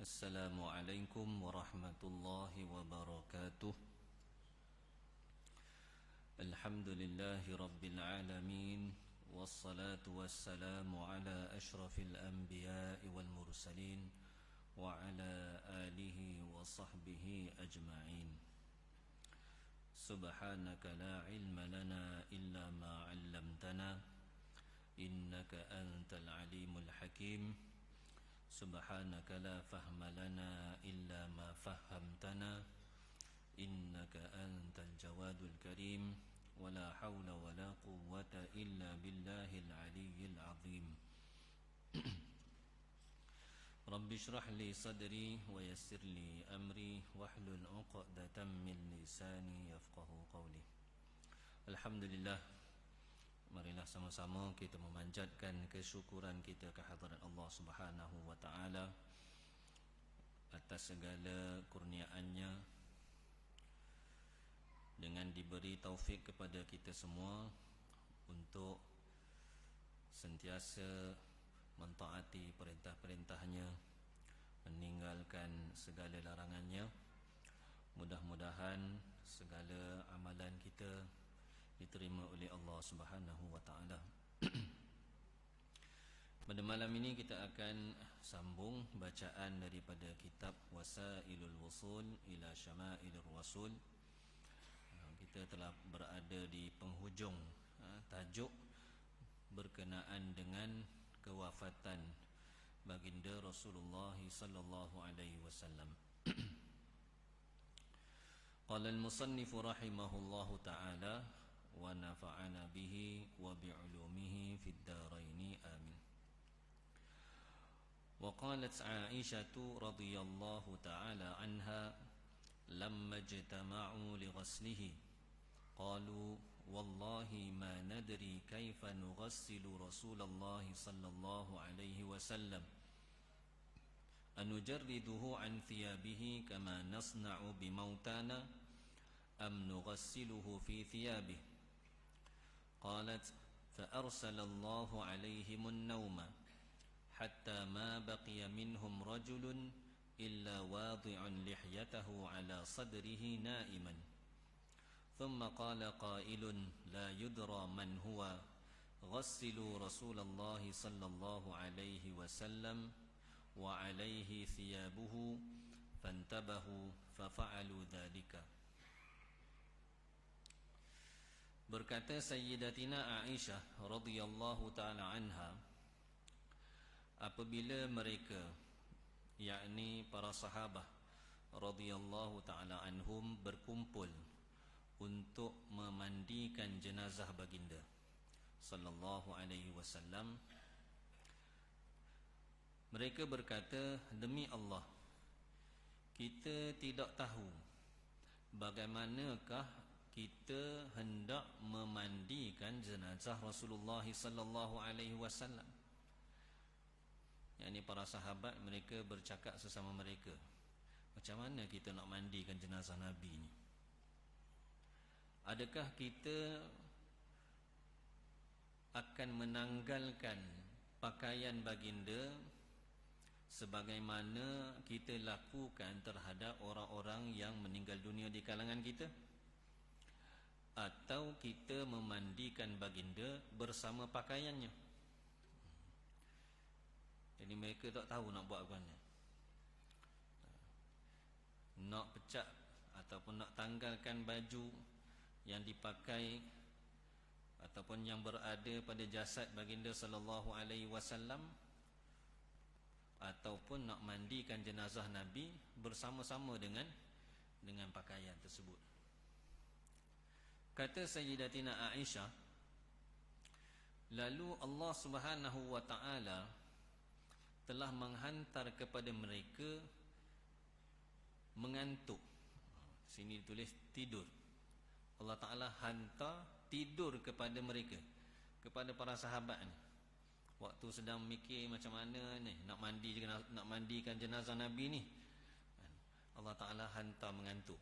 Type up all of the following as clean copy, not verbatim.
Assalamualaikum warahmatullahi wabarakatuh. Alhamdulillahi rabbil alamin. Wassalatu wassalamu ala ashrafil anbiya'i wal mursalin wa ala alihi wa sahbihi ajma'in. Subhanaka la ilma lana illa ma 'allamtana innaka antal alimul hakim. Subhanaka la fahma lana illa ma fahamtana innaka antal jawadul karim. Wala hawla wala quwwata illa billahil aliyyil azim. Rabbi shrah li sadri wa yassir li amri wahlul 'uqdatam min lisani yafqahu qawli. Alhamdulillah, marilah sama-sama kita memanjatkan kesyukuran kita kehadrat Allah Subhanahu wa taala atas segala kurniaannya dengan diberi taufik kepada kita semua untuk sentiasa mentaati perintah-perintahnya, meninggalkan segala larangannya. Mudah-mudahan segala amalan kita diterima oleh Allah Subhanahu wa taala. Pada malam ini kita akan sambung bacaan daripada kitab Wasailul Wusul ila Syama'ilir Rasul. Kita telah berada di penghujung tajuk berkenaan dengan kewafatan baginda Rasulullah sallallahu alaihi wasallam. Qala al-musannif rahimahullahu ta'ala wa nafa'ana bihi wa bi'ulumihi fid darain amin. Wa qalat Aisyah radhiyallahu ta'ala anha lamma ijtama'u li ghaslihi qalu wallahi ma nadri kayfa nughassilu Rasulullah sallallahu alaihi wasallam anujarriduhu an thiyabihi kama nasna'u bimautana am nughassiluhu fi thiyabihi. قالت فأرسل الله عليهم النوم حتى ما بقي منهم رجل إلا واضع لحيته على صدره نائما ثم قال قائل لا يدرى من هو غسلوا رسول الله صلى الله عليه وسلم وعليه ثيابه فانتبهوا ففعلوا ذلك. Berkata Sayyidatina Aisyah radhiyallahu ta'ala anha, apabila mereka, yakni para sahabah radhiyallahu ta'ala anhum, berkumpul untuk memandikan jenazah baginda sallallahu alaihi wasallam, mereka berkata, demi Allah, kita tidak tahu bagaimanakah kita hendak memandikan jenazah Rasulullah sallallahu alaihi wasallam. Yang ini para sahabat, mereka bercakap sesama mereka, macam mana kita nak mandikan jenazah Nabi ni? Adakah kita akan menanggalkan pakaian baginda sebagaimana kita lakukan terhadap orang-orang yang meninggal dunia di kalangan kita, atau kita memandikan baginda bersama pakaiannya? Jadi mereka tak tahu nak buat apa ni. Nak pecah ataupun nak tanggalkan baju yang dipakai ataupun yang berada pada jasad baginda sallallahu alaihi wasallam, ataupun nak mandikan jenazah Nabi bersama-sama dengan pakaian tersebut. Kata Sayyidatina Aisyah, lalu Allah Subhanahu wa ta'ala telah menghantar kepada mereka mengantuk. Sini ditulis tidur. Allah Ta'ala hantar tidur kepada mereka, kepada para sahabat ni, waktu sedang mikir macam mana ni nak mandikan jenazah Nabi ni, Allah Ta'ala hantar mengantuk.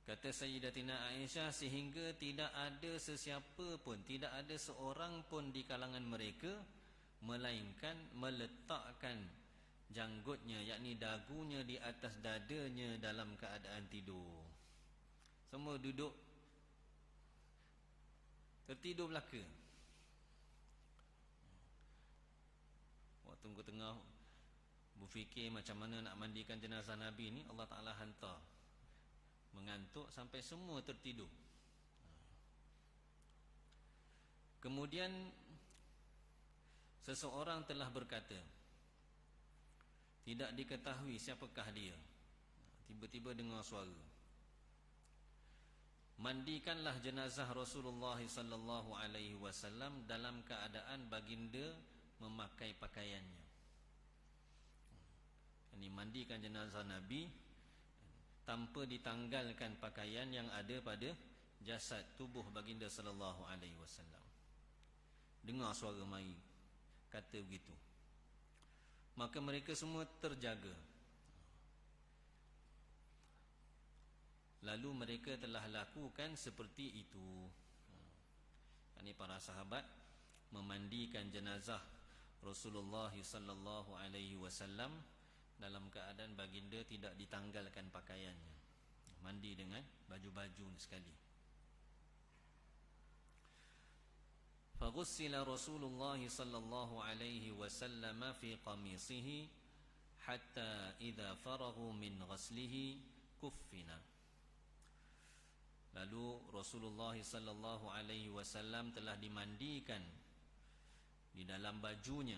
Kata Sayyidatina Aisyah, sehingga tidak ada sesiapa pun, tidak ada seorang pun di kalangan mereka melainkan meletakkan janggutnya, yakni dagunya di atas dadanya dalam keadaan tidur. Semua duduk tertidur belaka. Waktu tengah berfikir macam mana nak mandikan jenazah Nabi ni, Allah Ta'ala hantar mengantuk sampai semua tertidur. Kemudian seseorang telah berkata, tidak diketahui siapakah dia. Tiba-tiba dengar suara, mandikanlah jenazah Rasulullah sallallahu alaihi wasallam dalam keadaan baginda memakai pakaiannya. Ini mandikan jenazah Nabi tanpa ditanggalkan pakaian yang ada pada jasad tubuh baginda sallallahu alaihi wasallam. Dengar suara mai kata begitu. Maka mereka semua terjaga. Lalu mereka telah lakukan seperti itu. Ini para sahabat memandikan jenazah Rasulullah sallallahu alaihi wasallam dalam keadaan baginda tidak ditanggalkan pakaiannya. Mandi dengan baju-baju sekali. فغسل رسول الله صلى الله عليه وسلم في قميصه حتى إذا فرغوا من غسله كفنا. Lalu Rasulullah sallallahu alaihi wasallam telah dimandikan di dalam bajunya,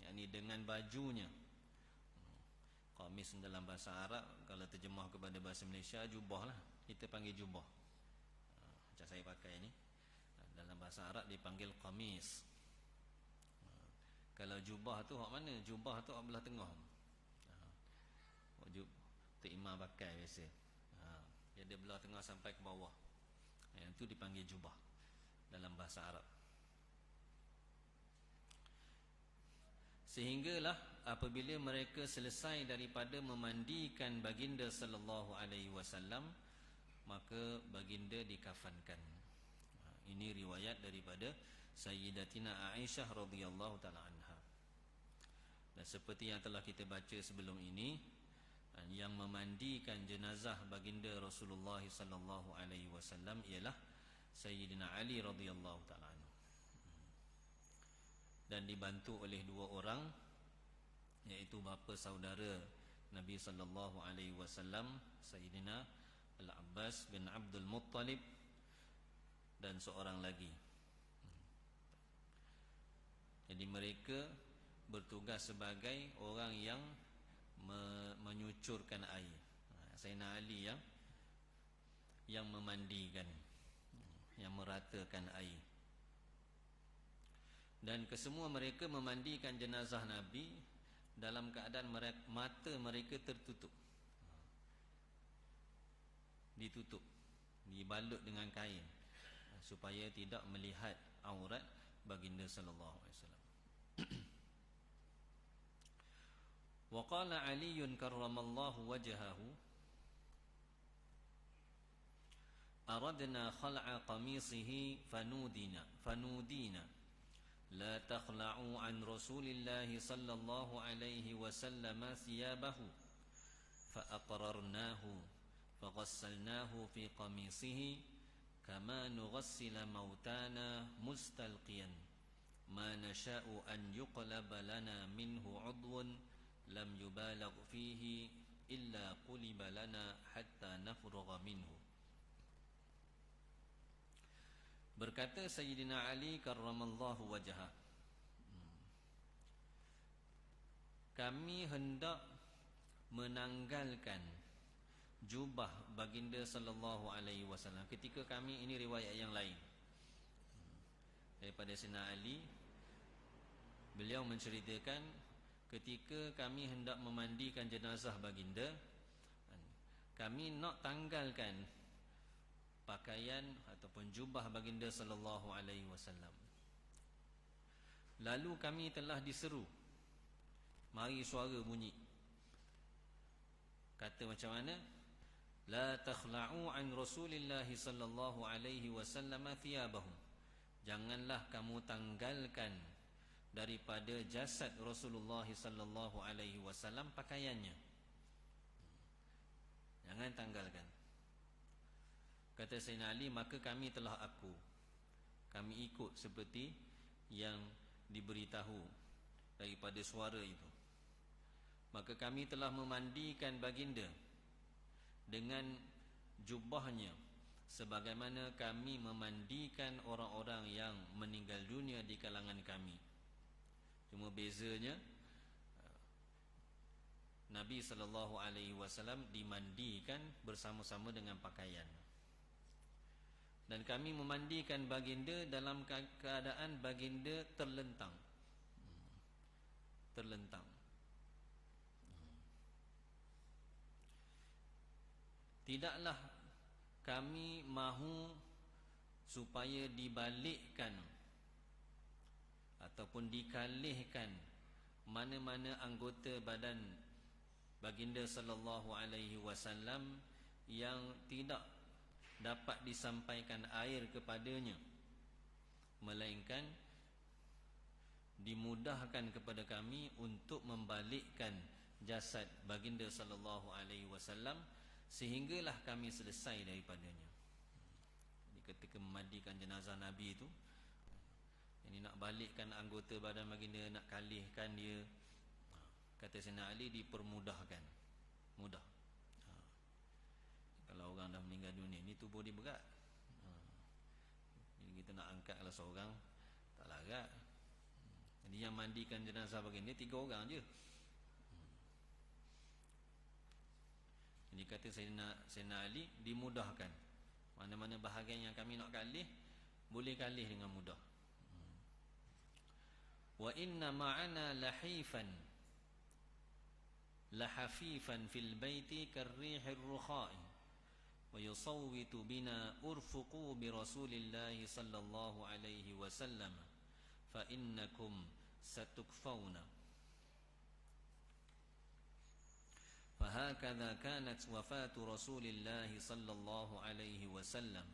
yakni dengan bajunya. Qamis dalam bahasa Arab, kalau terjemah kepada bahasa Malaysia, jubah lah. Kita panggil jubah. Macam saya pakai ni, dalam bahasa Arab dipanggil qamis. Kalau jubah tu hak mana? Jubah tu hak belah tengah. Tok Imam pakai biasa. Dia ada belah tengah sampai ke bawah. Yang tu dipanggil jubah dalam bahasa Arab. Sehinggalah apabila mereka selesai daripada memandikan baginda sallallahu alaihi wasallam, maka baginda dikafankan. Ini riwayat daripada Sayyidatina Aisyah radhiyallahu taala anha. Dan seperti yang telah kita baca sebelum ini, yang memandikan jenazah baginda Rasulullah sallallahu alaihi wasallam ialah Sayyidina Ali radhiyallahu taala anhu. Dan dibantu oleh dua orang, iaitu bapa saudara Nabi sallallahu alaihi wasallam, Sayyidina Al-Abbas bin Abdul Muttalib, dan seorang lagi. Jadi mereka bertugas sebagai orang yang menyucurkan air. Sayyidina Ali yang memandikan, yang meratakan air. Dan kesemua mereka memandikan jenazah Nabi dalam keadaan mata mereka tertutup, ditutup, dibalut dengan kain, supaya tidak melihat aurat baginda sallallahu alaihi wasallam. Wa qala Ali karramallahu wajhahu, aradna khal'a qamisihi fanudina la takhla'u an rasulillahi sallallahu alaihi wasallam thiyabahu fa aqrarnahu fa ghassalnahu fi qamisihi kama nughassila mautana mustalqiyan ma nasha'u an yuqlaba lana minhu 'udwun lam yubalagh fihi illa quliba lana hatta nafrugha minhu. Berkata Sayyidina Ali karramallahu wajhah, kami hendak menanggalkan jubah baginda sallallahu alaihi wasallam ketika kami, ini riwayat yang lain daripada Sayyidina Ali, beliau menceritakan ketika kami hendak memandikan jenazah baginda, kami nak tanggalkan pakaian ataupun jubah baginda sallallahu alaihi wasallam. Lalu kami telah diseru, mari suara bunyi, kata macam mana? La takhla'u an Rasulillah sallallahu alaihi wasallam thiyabahum, janganlah kamu tanggalkan daripada jasad Rasulullah sallallahu alaihi wasallam pakaiannya. Jangan tanggalkan. Kata Sayyidina Ali, maka kami telah kami ikut seperti yang diberitahu daripada suara itu. Maka kami telah memandikan baginda dengan jubahnya, sebagaimana kami memandikan orang-orang yang meninggal dunia di kalangan kami. Cuma bezanya Nabi SAW dimandikan bersama-sama dengan pakaian. Dan kami memandikan baginda dalam keadaan baginda terlentang. Tidaklah kami mahu supaya dibalikkan ataupun dikalihkan mana-mana anggota badan baginda sallallahu alaihi wasallam yang tidak dapat disampaikan air kepadanya, melainkan dimudahkan kepada kami untuk membalikkan jasad baginda sallallahu alaihi wasallam sehinggalah kami selesai daripadanya. Jadi ketika memandikan jenazah Nabi itu, ini nak balikkan anggota badan baginda, nak kalihkan dia, kata Sayyidina Ali, dipermudahkan. Mudah. Kalau orang dah meninggal dunia ni, tubuh dia berat. Jadi kita nak angkat kalau seorang tak larat. Jadi yang mandikan jenazah baginda 3 orang je. Jadi kata Sayyidina Ali, dimudahkan. Mana-mana bahagian yang kami nak kalih, boleh kalih dengan mudah. Wa inna ma'ana lahafifan fil baiti karrihir rukha'i wa yusawwitu bina urfuqu bi rasulillahi sallallahu alaihi wasallam fa innakum satukfawna. فهكذا كانت وفاة رسول الله صلى الله عليه وسلم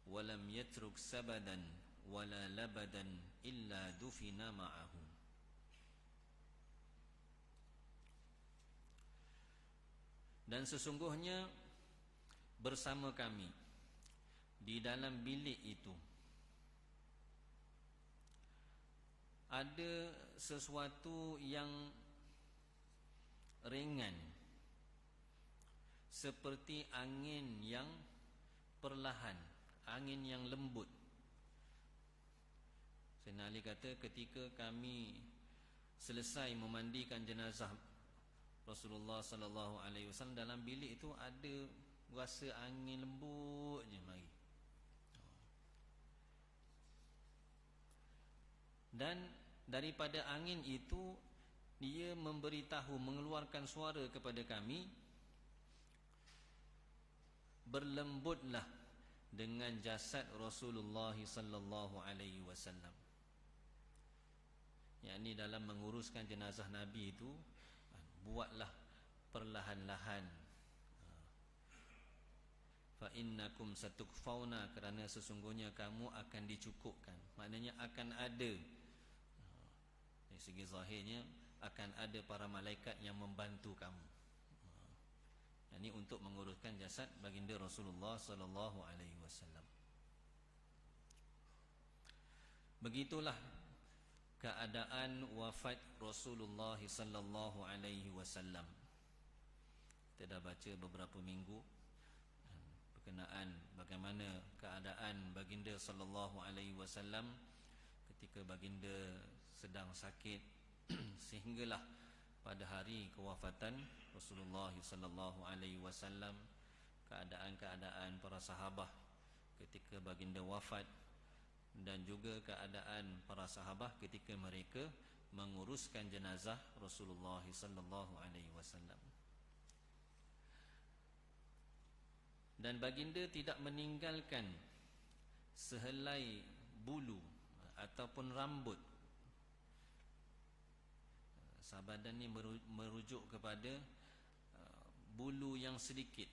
ولم يترك سبدا ولا لبدا إلا دفن معه. Dan sesungguhnya bersama kami di dalam bilik itu ada sesuatu yang ringan, seperti angin yang perlahan, angin yang lembut. Sayyidina Ali kata, ketika kami selesai memandikan jenazah Rasulullah sallallahu alaihi wasallam, dalam bilik itu ada rasa angin lembut je mari. Dan daripada angin itu dia memberitahu, mengeluarkan suara kepada kami, berlembutlah dengan jasad Rasulullah sallallahu alaihi wasallam. Yakni dalam menguruskan jenazah Nabi itu, buatlah perlahan-lahan. Fa innakum satukfauna, kerana sesungguhnya kamu akan dicukupkan. Maknanya akan ada, dari segi zahirnya akan ada para malaikat yang membantu kamu. Ini untuk menguruskan jasad baginda Rasulullah sallallahu alaihi wasallam. Begitulah keadaan wafat Rasulullah sallallahu alaihi wasallam. Kita dah baca beberapa minggu berkenaan bagaimana keadaan baginda sallallahu alaihi wasallam ketika baginda sedang sakit sehinggalah pada hari kewafatan Rasulullah sallallahu alaihi wasallam, keadaan-keadaan para sahabat ketika baginda wafat, dan juga keadaan para sahabat ketika mereka menguruskan jenazah Rasulullah sallallahu alaihi wasallam. Dan baginda tidak meninggalkan sehelai bulu ataupun rambut. Sabadan ni merujuk kepada bulu yang sedikit.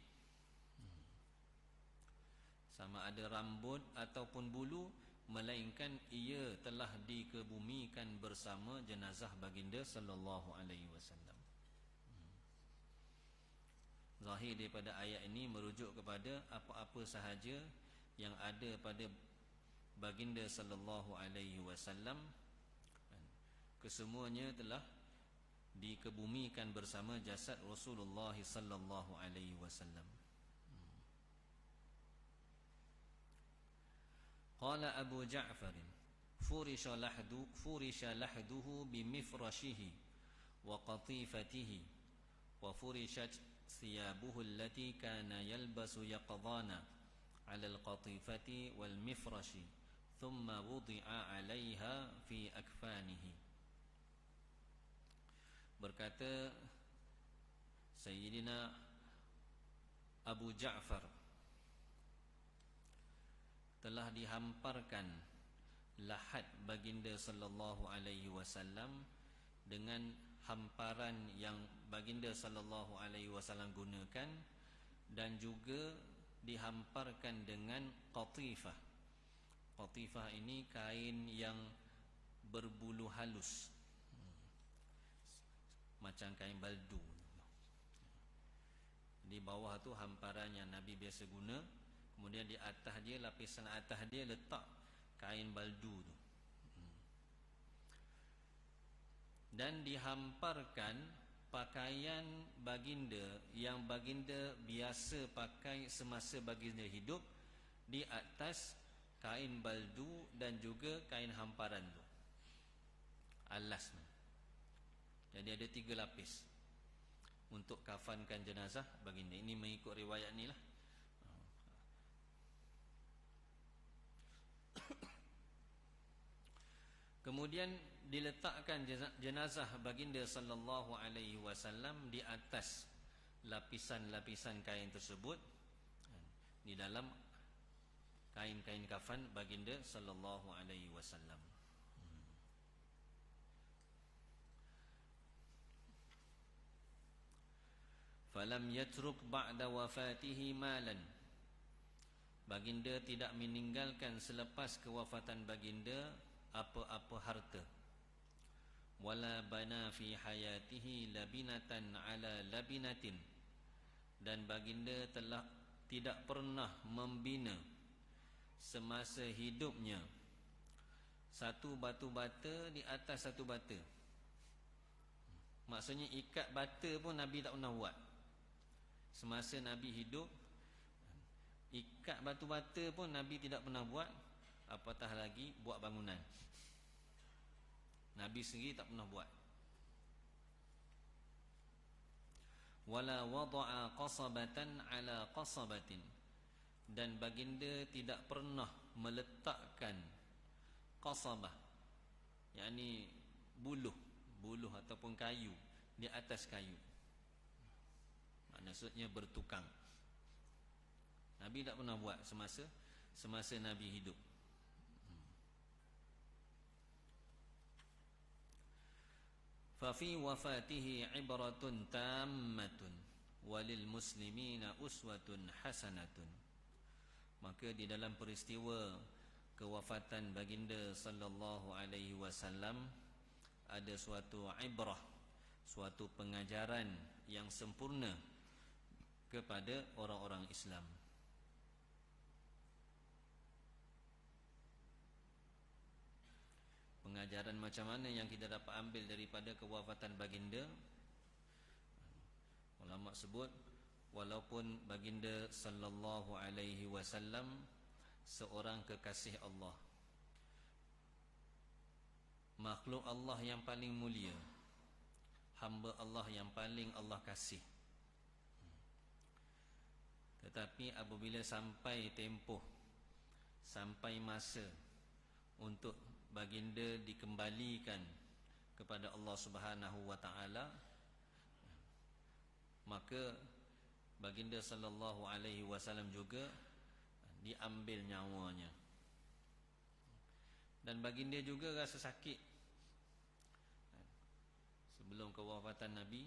Sama ada rambut ataupun bulu, melainkan ia telah dikebumikan bersama jenazah baginda sallallahu alaihi wasallam. Zahir daripada ayat ini merujuk kepada apa-apa sahaja yang ada pada baginda sallallahu alaihi wasallam, kesemuanya telah dikebumikan bersama jasad Rasulullah sallallahu alaihi wasallam. Qala Abu Ja'far furisha lahduhu bimifrashihi wa qatifatihi wa furishat thiyabuhu allati kana yalbasu yaqdana 'ala al-qatifati wal mifrashi thumma wudi'a 'alayha fi akfanihi. Berkata Sayyidina Abu Ja'far, telah dihamparkan lahad baginda sallallahu alaihi wasallam dengan hamparan yang baginda sallallahu alaihi wasallam gunakan, dan juga dihamparkan dengan qatifah. Qatifah ini kain yang berbulu halus, macam kain baldu. Di bawah tu hamparan yang Nabi biasa guna, kemudian di atas dia, lapisan atas dia letak kain baldu tu. Dan dihamparkan pakaian baginda yang baginda biasa pakai semasa baginda hidup di atas kain baldu dan juga kain hamparan tu, alas. Jadi ada 3 lapis untuk kafankan jenazah baginda. Ini mengikut riwayat ni lah. Kemudian diletakkan jenazah baginda sallallahu alaihi wasallam di atas lapisan-lapisan kain tersebut, di dalam kain-kain kafan baginda sallallahu alaihi wasallam. Falam yatruk ba'da wafatihi malan. Baginda tidak meninggalkan selepas kewafatan baginda apa-apa harta. Wala bana fi hayatihi labinatan ala labinatin. Dan baginda telah tidak pernah membina semasa hidupnya satu batu bata di atas satu bata. Maksudnya ikat bata pun Nabi tak pernah buat semasa Nabi hidup. Ikat batu bata pun Nabi tidak pernah buat, apatah lagi buat bangunan. Nabi sendiri tak pernah buat. Wala wada'a qasabatan ala qasabatin. Dan baginda tidak pernah meletakkan qasabah, yakni buluh ataupun kayu di atas kayu. Maksudnya bertukang. Nabi tak pernah buat semasa Nabi hidup. Fafi wafatihi ibratun tammatun walil muslimina uswatun hasanatun. Maka di dalam peristiwa kewafatan baginda sallallahu alaihi wasallam ada suatu ibrah, suatu pengajaran yang sempurna kepada orang-orang Islam. Pengajaran macam mana yang kita dapat ambil daripada kewafatan baginda? Ulama sebut, walaupun baginda sallallahu alaihi wasallam seorang kekasih Allah, makhluk Allah yang paling mulia, hamba Allah yang paling Allah kasih, tetapi apabila sampai tempoh, sampai masa untuk baginda dikembalikan kepada Allah Subhanahu wa taala, maka baginda sallallahu alaihi wasallam juga diambil nyawanya. Dan baginda juga rasa sakit sebelum kewafatan Nabi.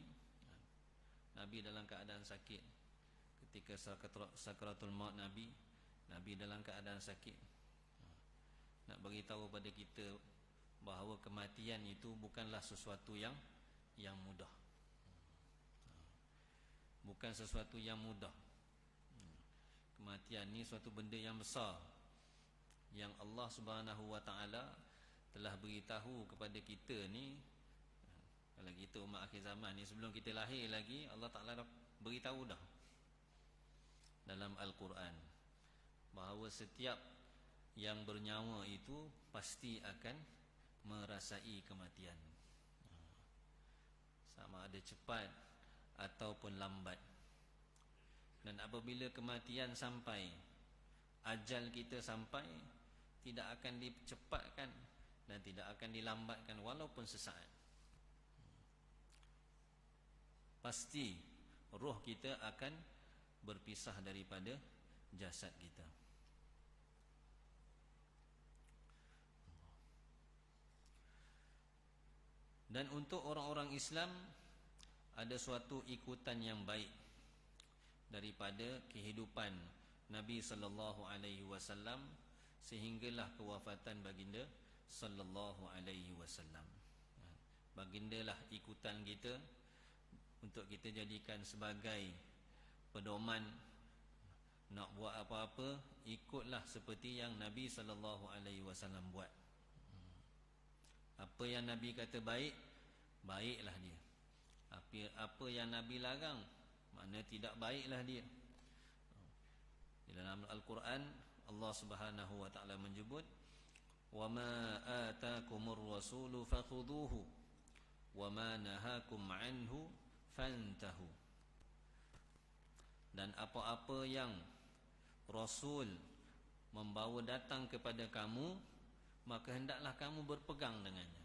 Nabi dalam keadaan sakit. Ketika sakaratul maut Nabi dalam keadaan sakit. nak beritahu pada kita bahawa kematian itu bukanlah sesuatu yang mudah. Bukan sesuatu yang mudah. Kematian ni suatu benda yang besar, yang Allah Subhanahu wa taala telah beritahu kepada kita ni. Kalau kita umat akhir zaman ni, sebelum kita lahir lagi, Allah Ta'ala dah beritahu dah dalam Al-Quran bahawa setiap yang bernyawa itu pasti akan merasai kematian, sama ada cepat ataupun lambat. Dan apabila kematian sampai, ajal kita sampai, tidak akan dicepatkan dan tidak akan dilambatkan walaupun sesaat. Pasti roh kita akan berpisah daripada jasad kita. Dan untuk orang-orang Islam, ada suatu ikutan yang baik daripada kehidupan Nabi sallallahu alaihi wasallam sehinggalah kewafatan baginda sallallahu alaihi wasallam. Bagindalah ikutan kita untuk kita jadikan sebagai pedoman. Nak buat apa-apa, ikutlah seperti yang Nabi sallallahu alaihi wasallam buat. Apa yang Nabi kata baik, baiklah dia. Apa yang Nabi larang, makna tidak baiklah dia. Di dalam Al-Quran, Allah Subhanahu wa taala menyebut, "Wa ma atakumur rasulu fakhuduhu wa ma nahakum anhu fantahu." Dan apa-apa yang Rasul membawa datang kepada kamu, maka hendaklah kamu berpegang dengannya.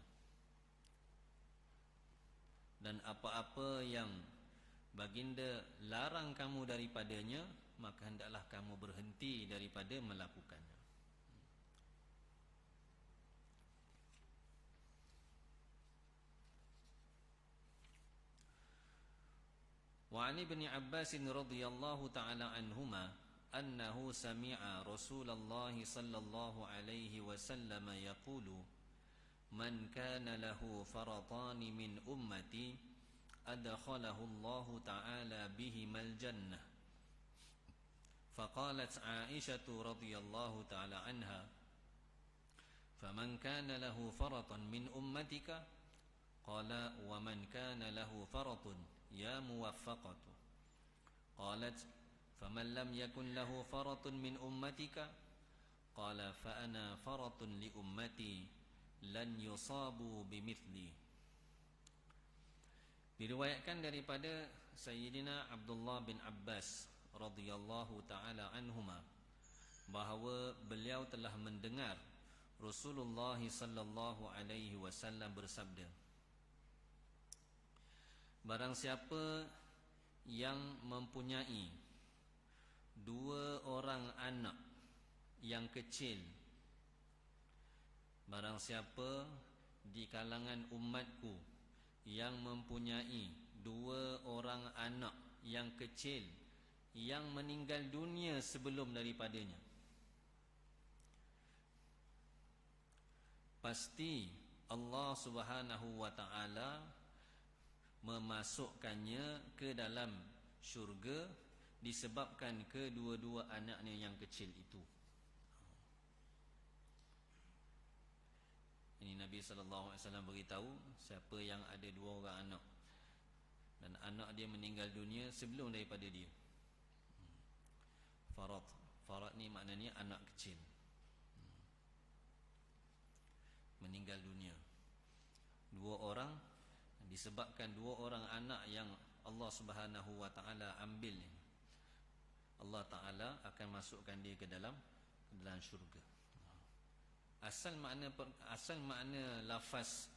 Dan apa-apa yang baginda larang kamu daripadanya, maka hendaklah kamu berhenti daripada melakukannya. وعن ابن عباس رضي الله تعالى عنهما أنه سمع رسول الله صلى الله عليه وسلم يقول: من كان له فرطان من أمتي أدخله الله تعالى بهما الجنة. فقالت عائشة رضي الله تعالى عنها: فمن كان له فرط من أمتك؟ قال: ومن كان له فرط يا موفقة. قالت: فمن لم يكن له فرط من أمتك؟ قال: فأنا فرط لأمتي لن يصابوا بمثلي. Diriwayatkan daripada Sayyidina Abdullah bin Abbas radhiyallahu ta'ala anhuma bahawa beliau telah mendengar Rasulullah sallallahu alaihi wasallam bersabda: barang siapa yang mempunyai dua orang anak yang kecil, barang siapa di kalangan umatku yang mempunyai dua orang anak yang kecil yang meninggal dunia sebelum daripadanya, pasti Allah Subhanahu wa ta'ala memasukkannya ke dalam syurga disebabkan kedua-dua anaknya yang kecil itu. Ini Nabi SAW beritahu, siapa yang ada dua orang anak dan anak dia meninggal dunia sebelum daripada dia. Farat ni maknanya anak kecil, meninggal dunia. Dua orang, disebabkan dua orang anak yang Allah Subhanahu wa ta'ala ambil, Allah Ta'ala akan masukkan dia ke dalam syurga. Asal makna lafaz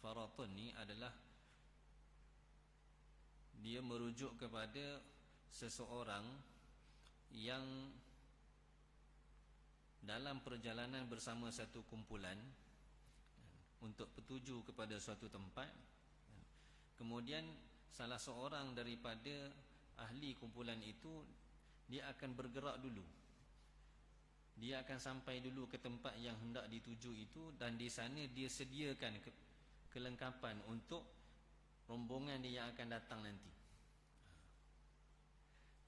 faratun ni adalah dia merujuk kepada seseorang yang dalam perjalanan bersama satu kumpulan untuk bertuju kepada suatu tempat, kemudian salah seorang daripada ahli kumpulan itu dia akan bergerak dulu, dia akan sampai dulu ke tempat yang hendak dituju itu, dan di sana dia sediakan kelengkapan untuk rombongan dia yang akan datang nanti.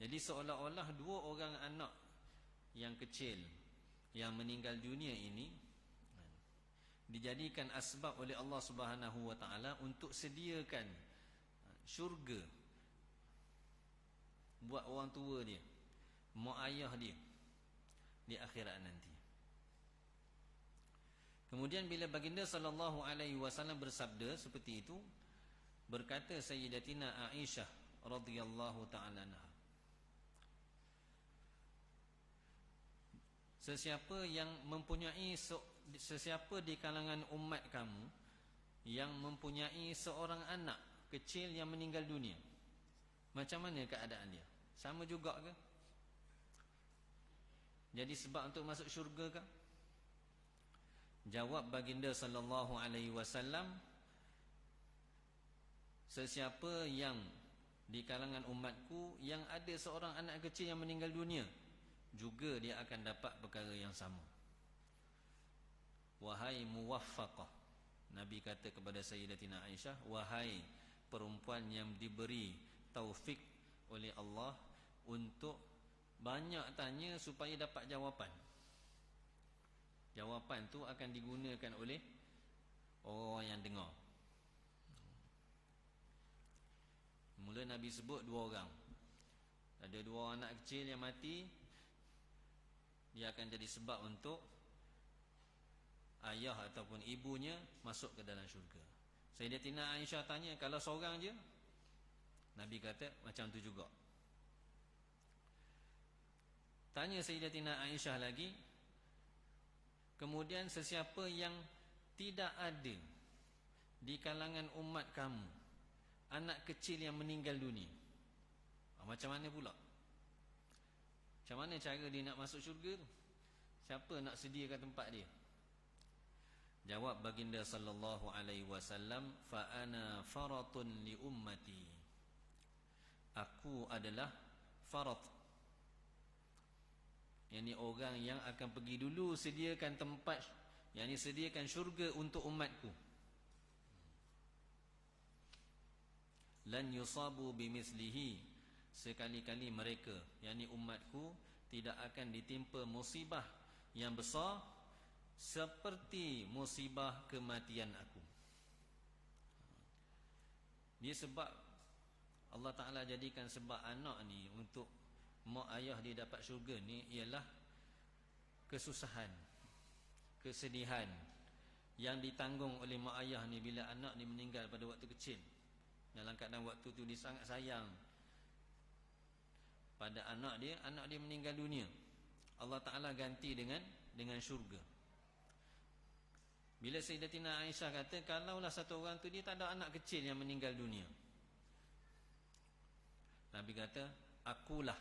Jadi seolah-olah dua orang anak yang kecil yang meninggal dunia ini dijadikan asbab oleh Allah Subhanahu wa taala untuk sediakan syurga buat orang tua dia, mak ayah dia di akhirat nanti. Kemudian bila baginda sallallahu alaihi wasallam bersabda seperti itu, berkata Sayyidatina Aisyah radhiyallahu taala anha, sesiapa di kalangan umat kamu yang mempunyai seorang anak kecil yang meninggal dunia, macam mana keadaan dia? Sama juga ke? Jadi sebab untuk masuk syurga ke? Jawab baginda sallallahu alaihi wasallam, sesiapa yang di kalangan umatku yang ada seorang anak kecil yang meninggal dunia, juga dia akan dapat perkara yang sama. Wahai muwaffaqah, Nabi kata kepada Sayyidatina Aisyah, wahai perempuan yang diberi taufik oleh Allah untuk banyak tanya supaya dapat jawapan. Jawapan tu akan digunakan oleh orang yang dengar. Mula Nabi sebut dua orang. Ada dua anak kecil yang mati, dia akan jadi sebab untuk ayah ataupun ibunya masuk ke dalam syurga. Sayyidatina Aisyah tanya, kalau seorang je? Nabi kata macam tu juga. Tanya Sayyidatina Aisyah lagi, kemudian sesiapa yang tidak ada di kalangan umat kamu anak kecil yang meninggal dunia, macam mana pula? Macam mana cara dia nak masuk syurga tu? Siapa nak sediakan tempat dia? Jawab baginda sallallahu alaihi wasallam, fa ana faratun li ummati, aku adalah farat, yakni orang yang akan pergi dulu sediakan tempat, yakni sediakan syurga untuk umatku. Lan yusabu bimislihi, sekali-kali mereka, yakni umatku, tidak akan ditimpa musibah yang besar seperti musibah kematian aku. Dia sebab Allah Ta'ala jadikan sebab anak ni untuk mak ayah dia dapat syurga ni ialah kesusahan, kesedihan yang ditanggung oleh mak ayah ni bila anak ni meninggal pada waktu kecil. Dalam keadaan waktu tu dia sangat sayang pada anak dia meninggal dunia. Allah Ta'ala ganti dengan syurga. Bila Sayyidatina Aisyah kata, kalaulah satu orang tu dia tak ada anak kecil yang meninggal dunia, Nabi kata, akulah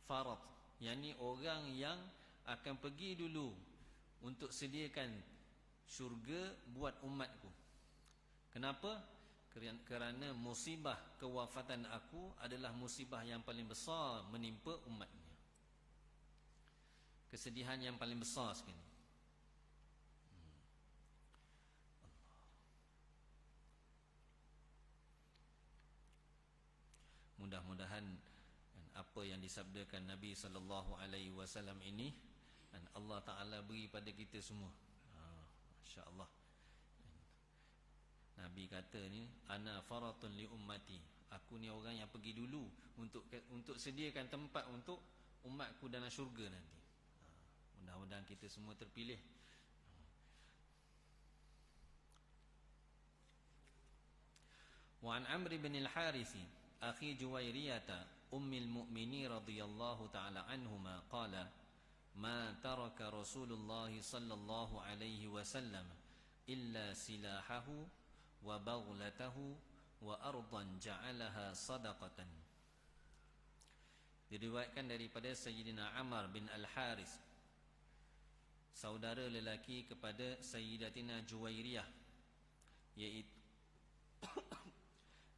farat, yakni orang yang akan pergi dulu untuk sediakan syurga buat umatku. Kenapa? Kerana musibah kewafatan aku adalah musibah yang paling besar menimpa umatnya. Kesedihan yang paling besar sekali. Mudah-mudahan apa yang disabdakan Nabi sallallahu alaihi wasallam ini dan Allah Taala beri pada kita semua. Masya-Allah. Nabi kata ni, ana faratun li ummati, aku ni orang yang pergi dulu untuk sediakan tempat untuk umatku dalam syurga nanti. Mudah-mudahan kita semua terpilih. Wa an Amr bin al-Harith akhi Juwairiyah ummil mu'minin radhiyallahu ta'ala anhuma qala ma taraka Rasulullah sallallahu alaihi wasallam illa silahahu wa baghlatahu wa ardan ja'alaha sadaqatan. Diriwayatkan daripada Sayyidina Amr bin Al-Harith, saudara lelaki kepada Sayyidatina Juwairiyah,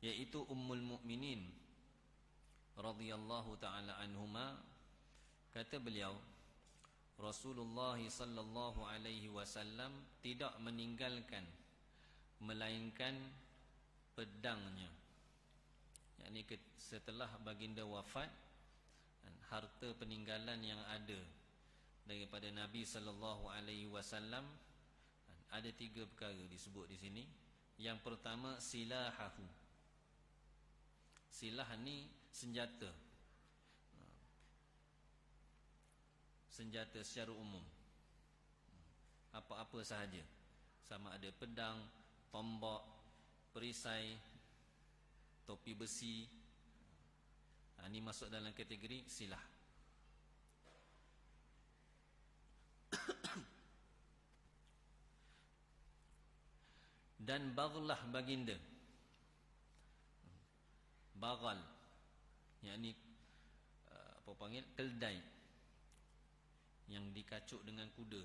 yaitu Ummul Mukminin radhiyallahu ta'ala anhuma, Kata beliau, Rasulullah sallallahu alaihi wasallam tidak meninggalkan melainkan pedangnya. Yakni setelah baginda wafat, harta peninggalan yang ada daripada Nabi sallallahu alaihi wasallam ada 3 perkara disebut di sini. Yang pertama, silahahu. Silah ni senjata. Senjata secara umum, apa-apa sahaja, sama ada pedang, tombak, perisai, topi besi. Ini masuk dalam kategori silah. Dan baghlah baginda. Baghal, yakni apa panggil, keldai yang dikacuk dengan kuda.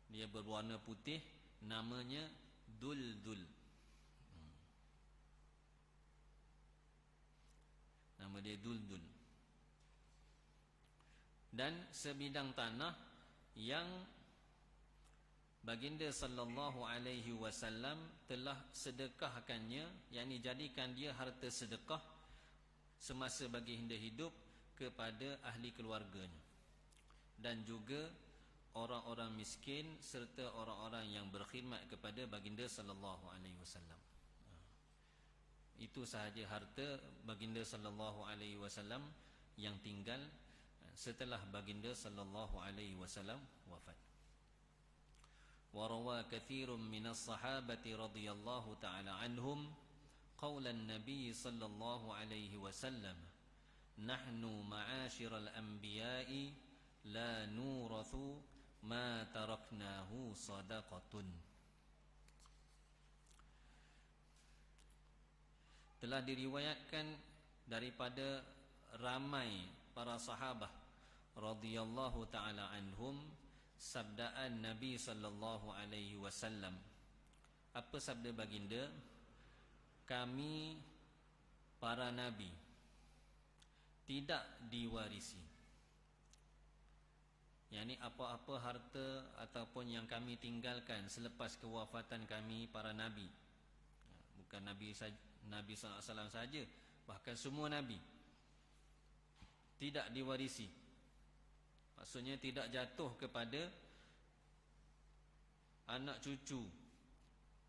Dia berwarna putih, namanya Duldul. Nama dia Duldul. Dan sebidang tanah yang baginda sallallahu alaihi wasallam telah sedekahkannya, yakni jadikan dia harta sedekah semasa baginda hidup kepada ahli keluarganya, dan juga orang-orang miskin serta orang-orang yang berkhidmat kepada baginda sallallahu alaihi wasallam. Itu sahaja harta baginda sallallahu alaihi wasallam yang tinggal setelah baginda sallallahu alaihi wasallam wafat. Wa rawa katsirun minas sahabati radhiyallahu ta'ala anhum qaulan nabiy sallallahu alaihi wasallam, nahnu ma'asyiral anbiya'i la nurathu ma taraknahu sadaqatun. Telah diriwayatkan daripada ramai para sahabat radhiyallahu ta'ala anhum sabdaan Nabi sallallahu alaihi wasallam. Apa sabda baginda? Kami para nabi tidak diwarisi, yakni apa-apa harta ataupun yang kami tinggalkan selepas kewafatan kami para nabi, bukan Nabi SAW saja, bahkan semua nabi tidak diwarisi. Maksudnya tidak jatuh kepada anak cucu,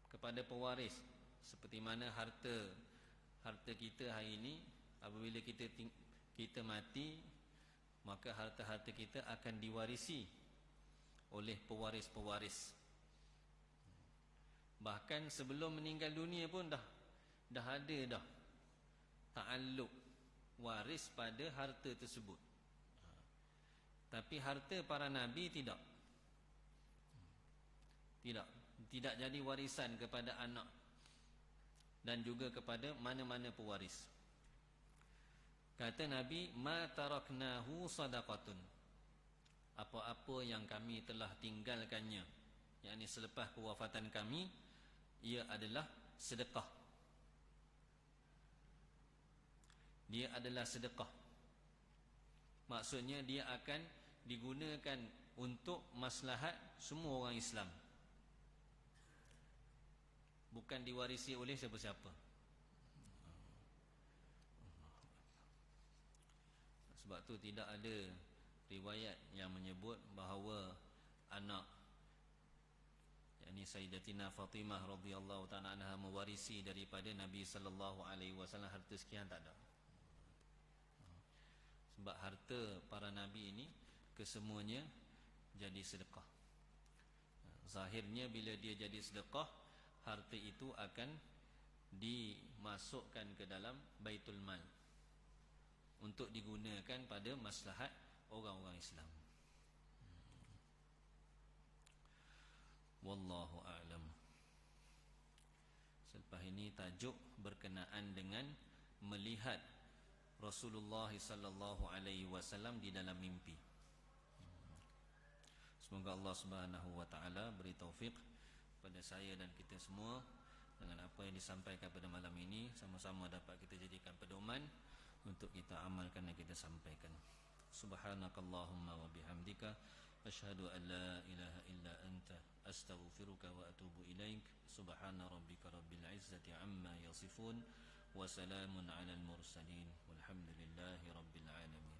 kepada pewaris. Seperti mana harta kita hari ini, apabila kita mati, maka harta-harta kita akan diwarisi oleh pewaris-pewaris. Bahkan sebelum meninggal dunia pun dah ada ta'alluq waris pada harta tersebut. Tapi harta para nabi tidak jadi warisan kepada anak dan juga kepada mana-mana pewaris. Kata Nabi, ma taraknahu sadaqatun. Apa-apa yang kami telah tinggalkannya, yakni selepas kewafatan kami, ia adalah sedekah. Dia adalah sedekah. Maksudnya dia akan digunakan untuk maslahat semua orang Islam, bukan diwarisi oleh siapa-siapa. Sebab tu tidak ada riwayat yang menyebut bahawa anak, yakni Sayyidatina Fatimah radhiyallahu ta'ala anha, mewarisi daripada Nabi sallallahu alaihi wasallam harta sekian, tak ada. Sebab harta para nabi ini kesemuanya jadi sedekah. Zahirnya bila dia jadi sedekah, harta itu akan dimasukkan ke dalam Baitul Mal untuk digunakan pada maslahat orang-orang Islam. Wallahu a'lam. Selepas ini tajuk berkenaan dengan melihat Rasulullah sallallahu alaihi wasallam di dalam mimpi. Semoga Allah Subhanahu wa taala beri taufik pada saya dan kita semua dengan apa yang disampaikan pada malam ini, sama-sama dapat kita jadikan pedoman untuk kita amalkan dan kita sampaikan. Subhanakallahumma wa bihamdika asyhadu an la ilaha illa anta astaghfiruka wa atubu ilaik. Subhana rabbika rabbil izzati amma yasifun wa salamun alal mursalin walhamdulillahi rabbil alamin.